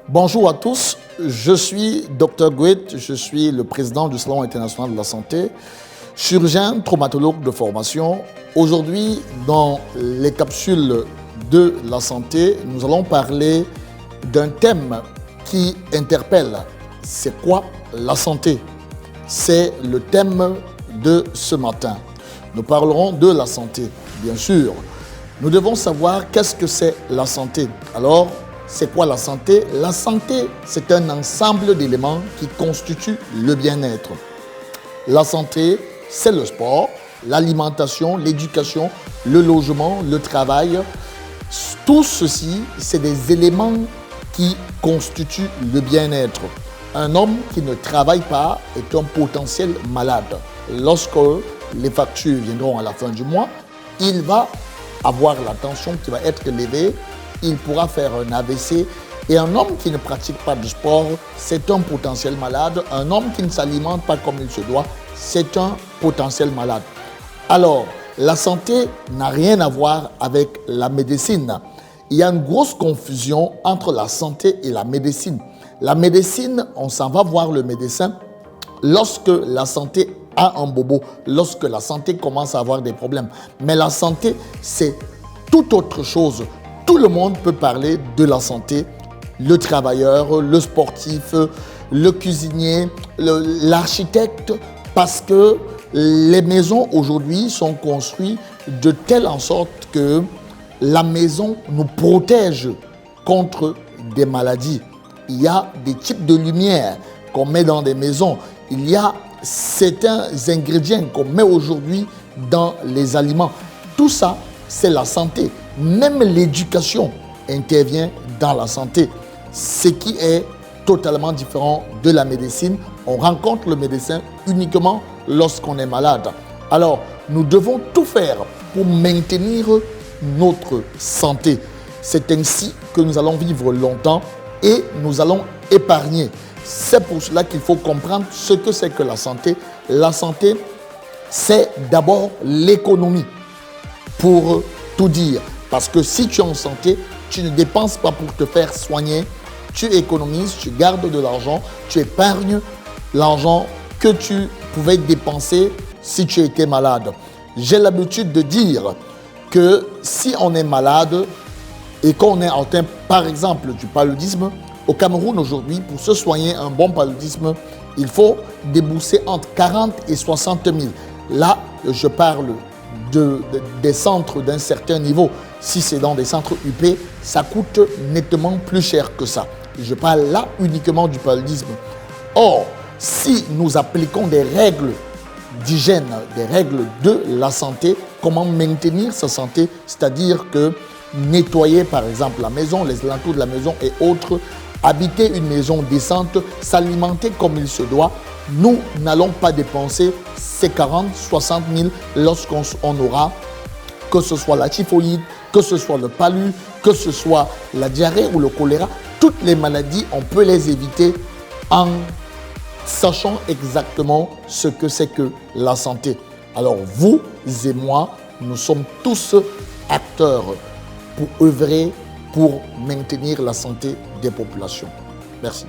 Bonjour à tous, je suis Dr Gouet, je suis le président du Salon international de la santé, chirurgien traumatologue de formation. Aujourd'hui, dans les capsules de la santé, nous allons parler d'un thème qui interpelle. C'est quoi la santé? C'est le thème de ce matin. Nous parlerons de la santé, bien sûr. Nous devons savoir qu'est-ce que c'est la santé. Alors, c'est quoi la santé? La santé, c'est un ensemble d'éléments qui constituent le bien-être. La santé, c'est le sport, l'alimentation, l'éducation, le logement, le travail. Tout ceci, c'est des éléments qui constituent le bien-être. Un homme qui ne travaille pas est un potentiel malade. Lorsque les factures viendront à la fin du mois, il va avoir la tension qui va être élevée, il pourra faire un AVC. Et un homme qui ne pratique pas de sport, c'est un potentiel malade. Un homme qui ne s'alimente pas comme il se doit, c'est un potentiel malade. Alors, la santé n'a rien à voir avec la médecine. Il y a une grosse confusion entre la santé et la médecine. La médecine, on s'en va voir le médecin lorsque la santé a un bobo, lorsque la santé commence à avoir des problèmes. Mais la santé, c'est tout autre chose. Tout le monde peut parler de la santé. Le travailleur, le sportif, le cuisinier, l'architecte, parce que les maisons aujourd'hui sont construites de telle en sorte que la maison nous protège contre des maladies. Il y a des types de lumière qu'on met dans des maisons. Il y a certains ingrédients qu'on met aujourd'hui dans les aliments. Tout ça, c'est la santé. Même l'éducation intervient dans la santé, ce qui est totalement différent de la médecine. On rencontre le médecin uniquement lorsqu'on est malade. Alors, nous devons tout faire pour maintenir notre santé. C'est ainsi que nous allons vivre longtemps et nous allons épargner. C'est pour cela qu'il faut comprendre ce que c'est que la santé. La santé, c'est d'abord l'économie, pour tout dire. Parce que si tu es en santé, tu ne dépenses pas pour te faire soigner, tu économises, tu gardes de l'argent, tu épargnes l'argent que tu pouvais dépenser si tu étais malade. J'ai l'habitude de dire que si on est malade et qu'on est atteint par exemple du paludisme, au Cameroun aujourd'hui, pour se soigner un bon paludisme, il faut débourser entre 40 et 60 000. Là, je parle des centres d'un certain niveau. Si c'est dans des centres UP, ça coûte nettement plus cher que ça. Je parle là uniquement du paludisme. Or, si nous appliquons des règles d'hygiène, des règles de la santé, comment maintenir sa santé, c'est-à-dire que nettoyer par exemple la maison, les alentours de la maison et autres, habiter une maison décente, s'alimenter comme il se doit, nous n'allons pas dépenser ces 40, 60 000 lorsqu'on aura, que ce soit la typhoïde, que ce soit le palu, que ce soit la diarrhée ou le choléra. Toutes les maladies, on peut les éviter en sachant exactement ce que c'est que la santé. Alors vous et moi, nous sommes tous acteurs pour œuvrer pour maintenir la santé des populations. Merci.